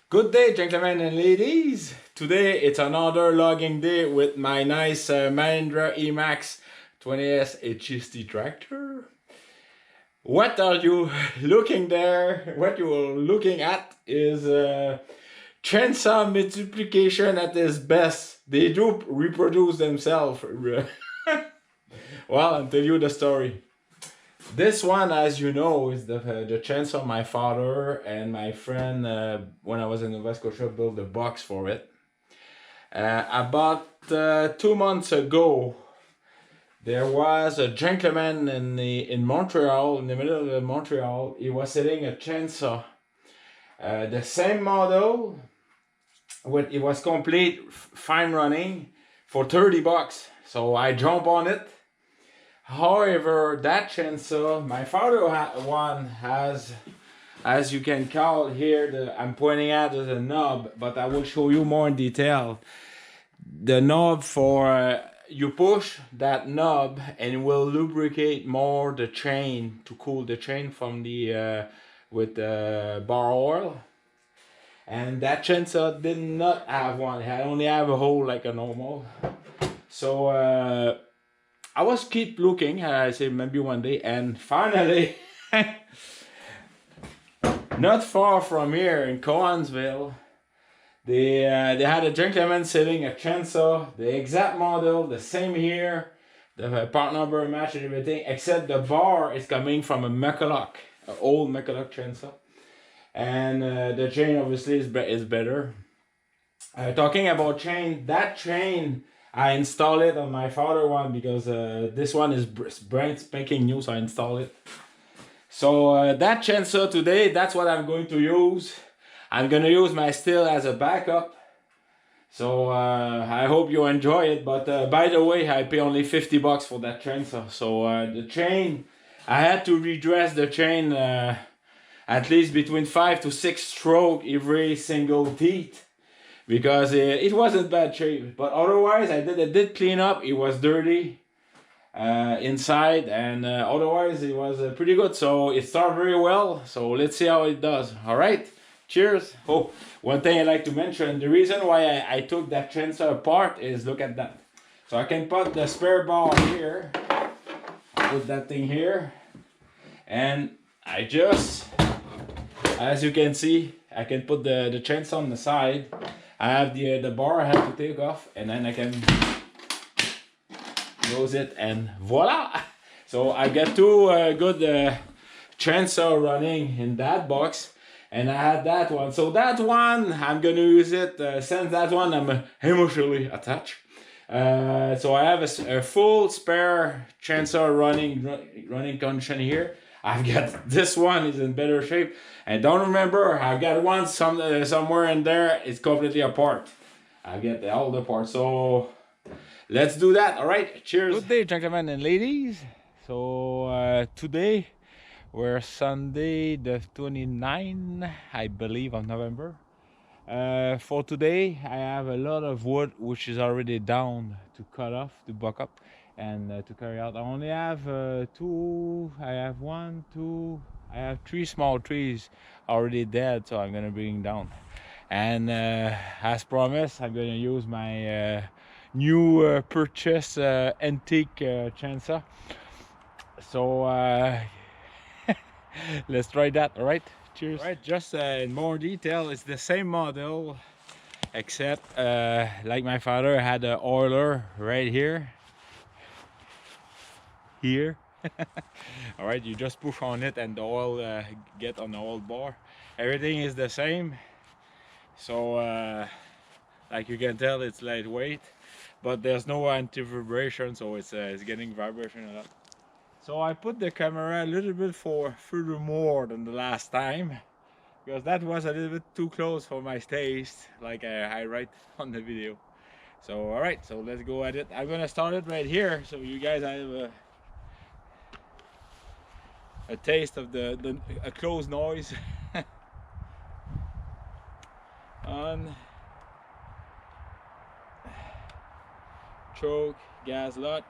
Good day, gentlemen and ladies. Today it's another logging day with my nice Mahindra Emax 20S HST tractor. What are you looking there? What you're looking at is chainsaw multiplication at its best. They do reproduce themselves. Well, I'll tell you the story. This one, as you know, is the chainsaw my father and my friend, when I was in Nova Scotia, built a box for it. About 2 months ago, there was a gentleman in Montreal, in the middle of Montreal. He was selling a chainsaw, the same model. It was complete, fine running, for 30 bucks. So I jump on it. However, that chainsaw, my father one has, as you can call here, I'm pointing at the knob, but I will show you more in detail. The knob for, you push that knob and it will lubricate more the chain to cool the chain from the, with the bar oil. And that chainsaw did not have one, it only have a hole like a normal. So, I was keep looking, I say maybe one day, and finally, not far from here in Cowansville, they had a gentleman selling a chainsaw, the exact model, the same here, the part number match and everything, except the bar is coming from a McCulloch, an old McCulloch chainsaw, and the chain obviously is better. Talking about chain, that chain, I installed it on my father one because this one is brand spanking new, so I installed it. So that chainsaw today, that's what I'm going to use. I'm gonna use my steel as a backup. So I hope you enjoy it. But by the way, I pay only 50 bucks for that chainsaw. So the chain, I had to redress the chain at least between 5 to 6 stroke every single teeth. Because it wasn't bad shape, but otherwise I did clean up. It was dirty inside, and otherwise it was pretty good. So it started very well. So let's see how it does. All right, cheers. Oh, one thing I like to mention: the reason why I took that chainsaw apart is look at that. So I can put the spare bar here. I'll put that thing here, and I just, as you can see, I can put the chainsaw on the side. I have the bar I have to take off, and then I can close it, and voila! So I got two good chainsaw running in that box, and I had that one. So that one, I'm gonna use it, since that one I'm emotionally attached. So I have a full spare chainsaw running condition here. I've got this one is in better shape. And don't remember, I've got one somewhere in there. It's completely apart. I get all the parts. So let's do that. All right. Cheers. Good day, gentlemen and ladies. So today we're Sunday the 29th, I believe, of November. For today, I have a lot of wood which is already down to cut off, to buck up, and to carry out. I only have two. I have one, two. I have 3 small trees already dead, so I'm gonna bring down. And as promised, I'm gonna use my new purchase antique chainsaw. So let's try that. All right. Cheers. All right, just in more detail, it's the same model, except like my father had an oiler right here. All right, you just push on it and the oil get on the oil bar. Everything is the same. So like you can tell, it's lightweight, but there's no anti-vibration, so it's getting vibration a lot. So I put the camera a little bit further more than the last time, because that was a little bit too close for my taste, like I write on the video. So all right, so let's go at it. I'm gonna start it right here, so you guys have a taste of a close noise. On, choke, gas lock.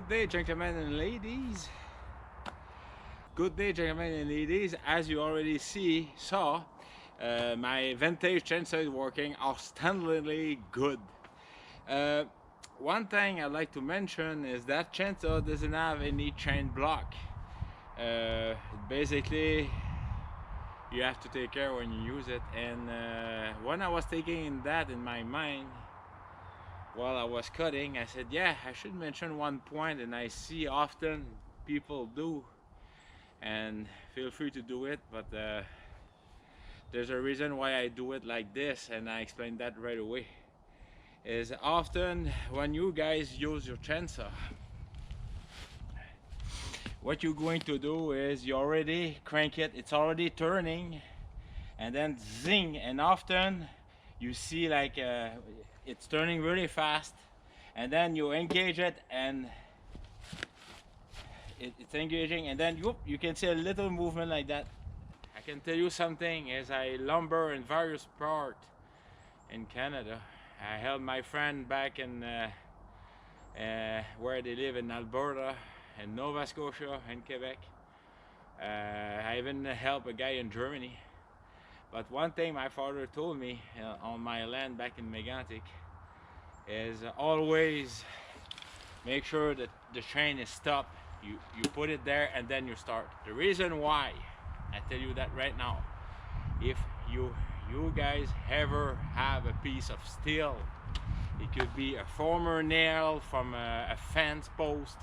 Good day, gentlemen and ladies. Good day, gentlemen and ladies. As you already saw, my vintage chainsaw is working outstandingly good. One thing I'd like to mention is that chainsaw doesn't have any chain block. Basically, you have to take care when you use it. And when I was taking that in my mind while I was cutting, I said, yeah, I should mention one point, and I see often people do, and feel free to do it, but there's a reason why I do it like this, and I explained that right away. Is often when you guys use your chainsaw, what you're going to do is you already crank it, it's already turning, and then zing, and often you see like it's turning really fast, and then you engage it and it's engaging, and then you can see a little movement like that. I can tell you something, as I lumber in various parts in Canada. I helped my friend back in where they live in Alberta, in Nova Scotia, in Quebec. I even helped a guy in Germany. But one thing my father told me on my land back in Megantic is always make sure that the chain is stopped. You put it there and then you start. The reason why, I tell you that right now, if you guys ever have a piece of steel, it could be a former nail from a fence post,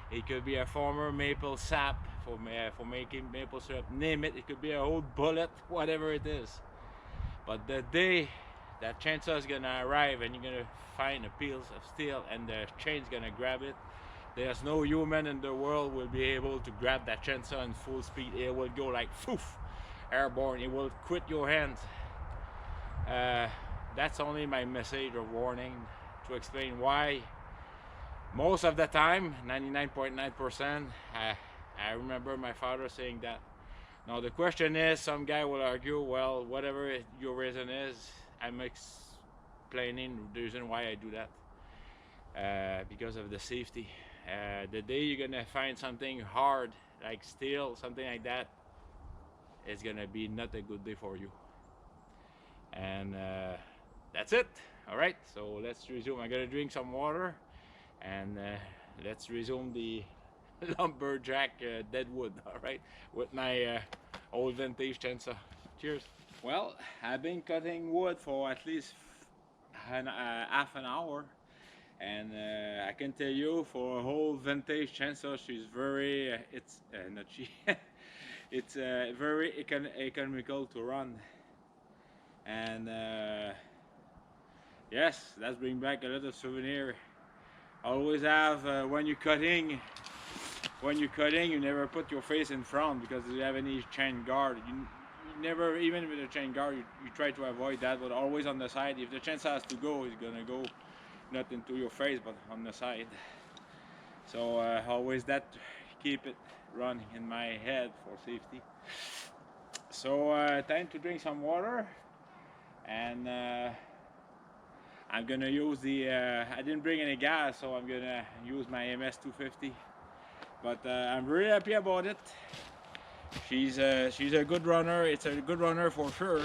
it could be a former maple sap for making maple syrup, name it, it could be a old bullet, whatever it is. But the day that chainsaw is gonna arrive and you're gonna find a piece of steel and the chain's gonna grab it, there's no human in the world will be able to grab that chainsaw in full speed. It will go like poof, airborne. It will quit your hands. That's only my message or warning to explain why most of the time, 99.9%, I remember my father saying that. Now the question is, some guy will argue, well, whatever your reason is, I'm explaining the reason why I do that. Because of the safety. The day you're gonna find something hard like steel, something like that, it's gonna be not a good day for you. And that's it. All right, so let's resume. I'm gonna drink some water, and let's resume the lumberjack deadwood. All right, with my old vintage chainsaw. Cheers. Well, I've been cutting wood for at least half an hour, and I can tell you, for a whole vintage chainsaw, she's very it's very economical to run. And yes, let's bring back a little souvenir. Always have when you're cutting, you never put your face in front, because you have any chain guard. You never, even with a chain guard, you try to avoid that, but always on the side. If the chainsaw has to go, it's gonna go not into your face but on the side. So always that, keep it running in my head for safety. So time to drink some water, and I'm gonna use the I didn't bring any gas, so I'm gonna use my MS-250, but I'm really happy about it. She's a good runner. It's a good runner for sure.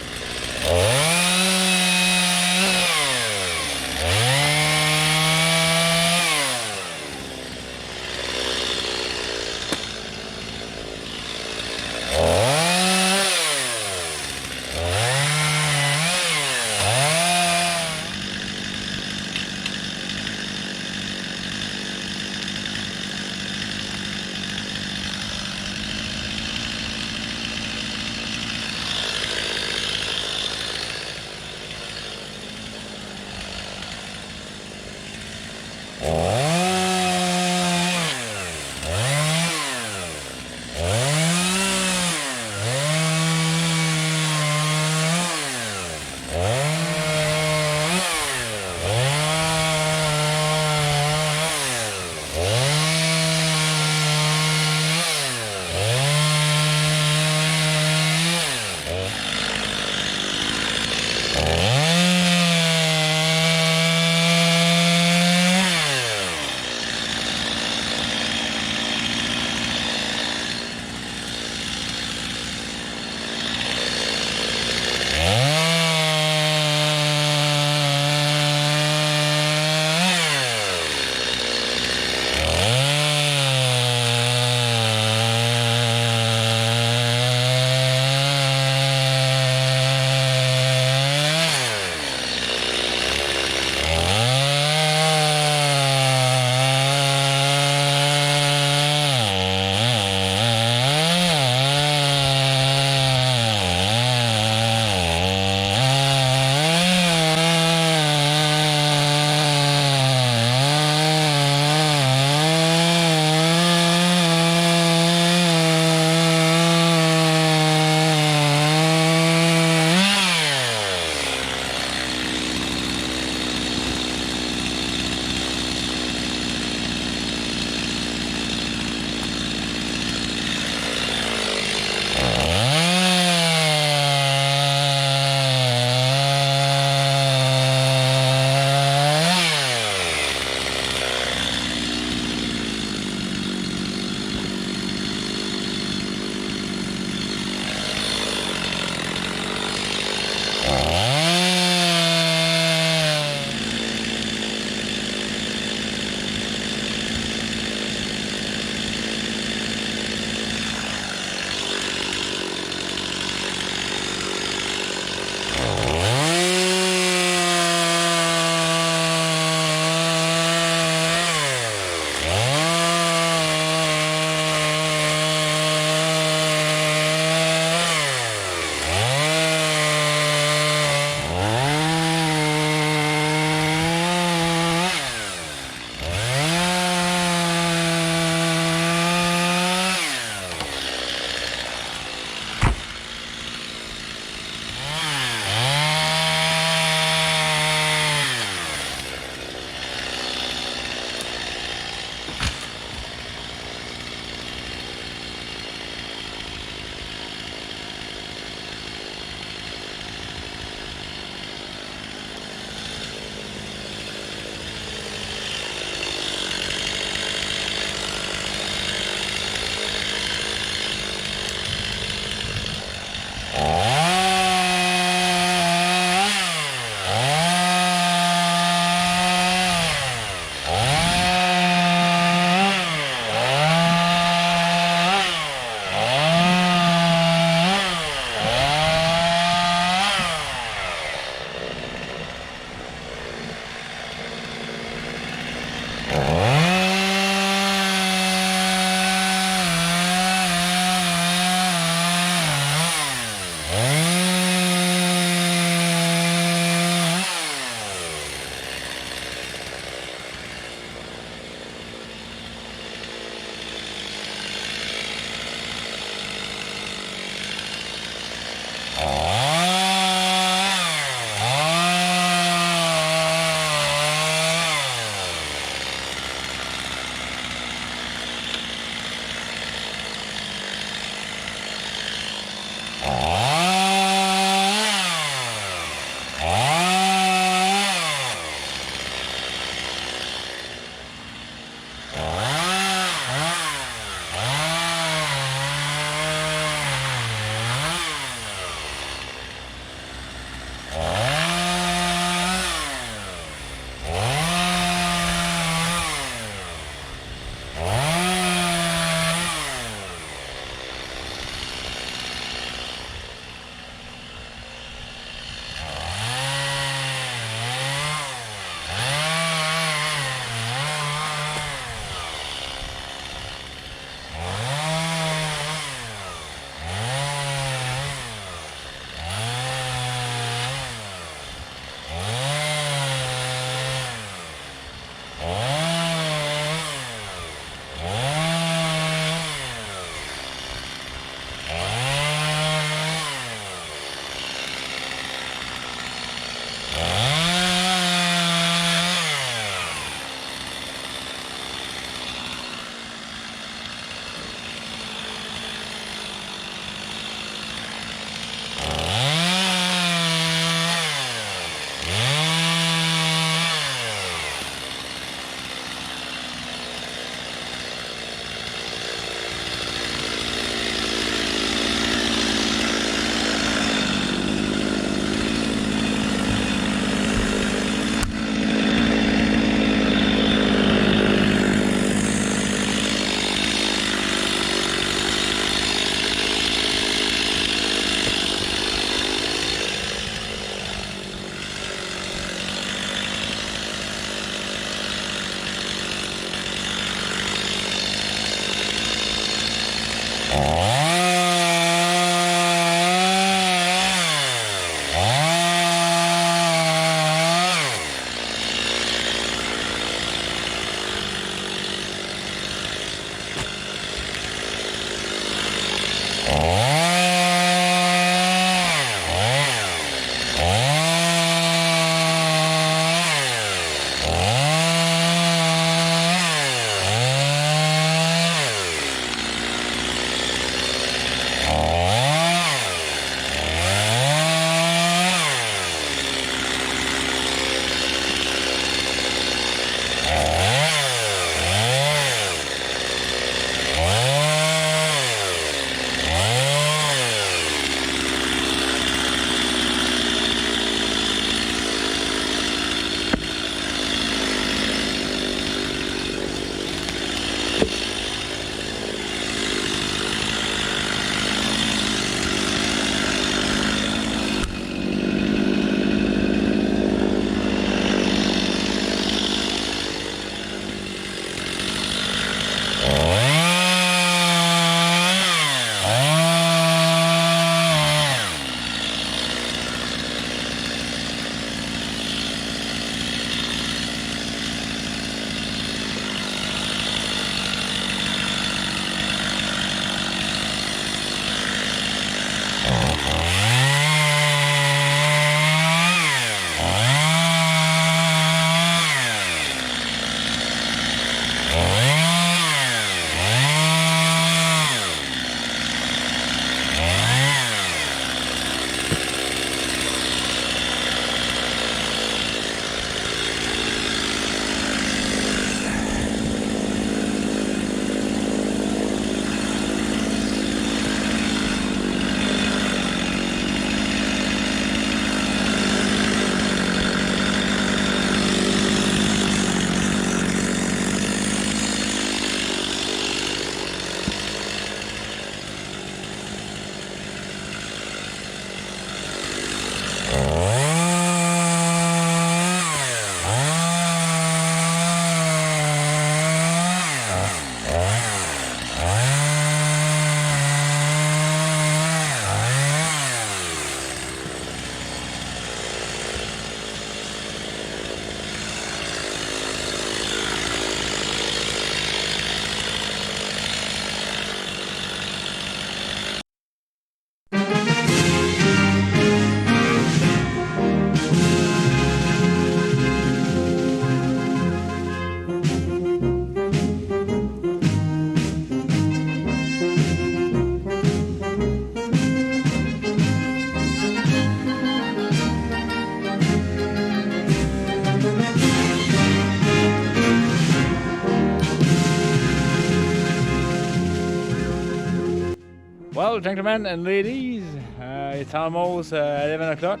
Well, gentlemen and ladies, it's almost 11 o'clock.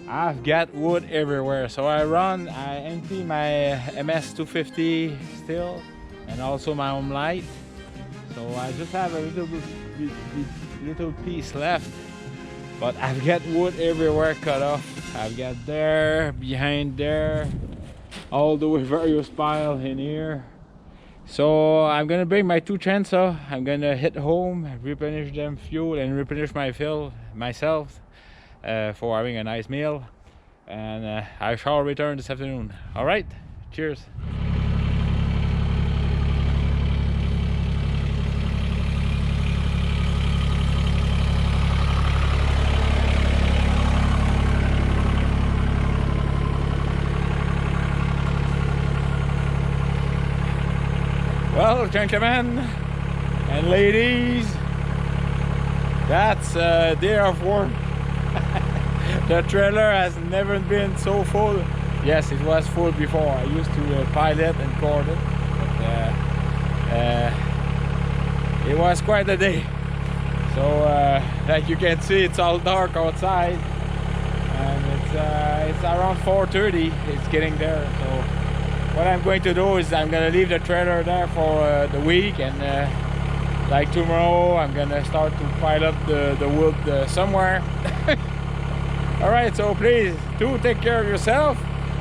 I've got wood everywhere, so I empty my MS250 still, and also my Homelite. So I just have a little piece left, but I've got wood everywhere cut off. I've got there, behind there, all the various pile in here. So I'm gonna bring my 2 chainsaw. I'm gonna hit home, replenish them fuel, and replenish my fuel myself for having a nice meal. And I shall return this afternoon. All right, cheers. Well, gentlemen and ladies, that's a day of work. The trailer has never been so full. Yes, it was full before. I used to pilot and cord it, but it was quite a day. So, like you can see, it's all dark outside, and it's around 4:30. It's getting there. So, what I'm going to do is I'm going to leave the trailer there for the week, and like tomorrow, I'm going to start to pile up the wood somewhere. Alright, so please do take care of yourself,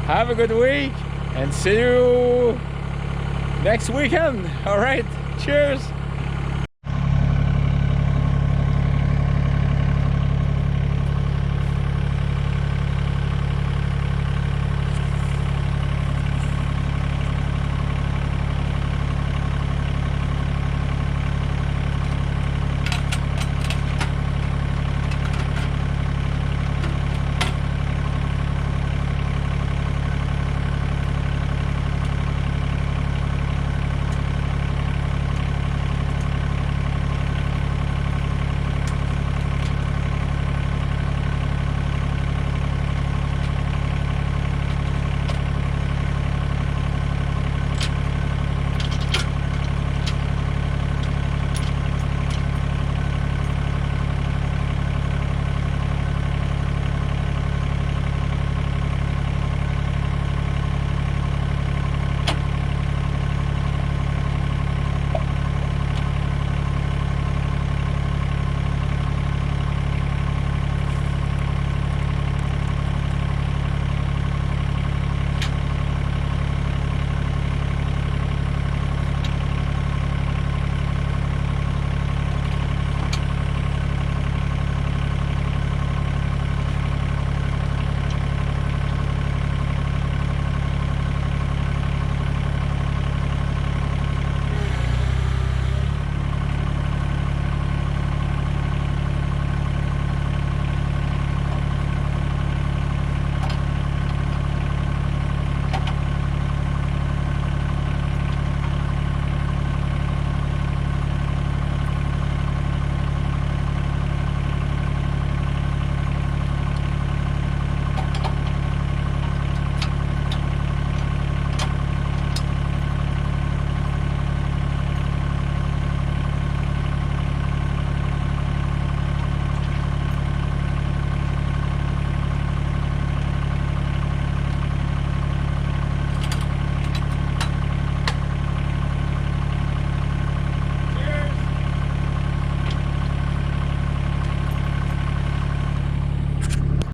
have a good week, and see you next weekend. Alright, cheers.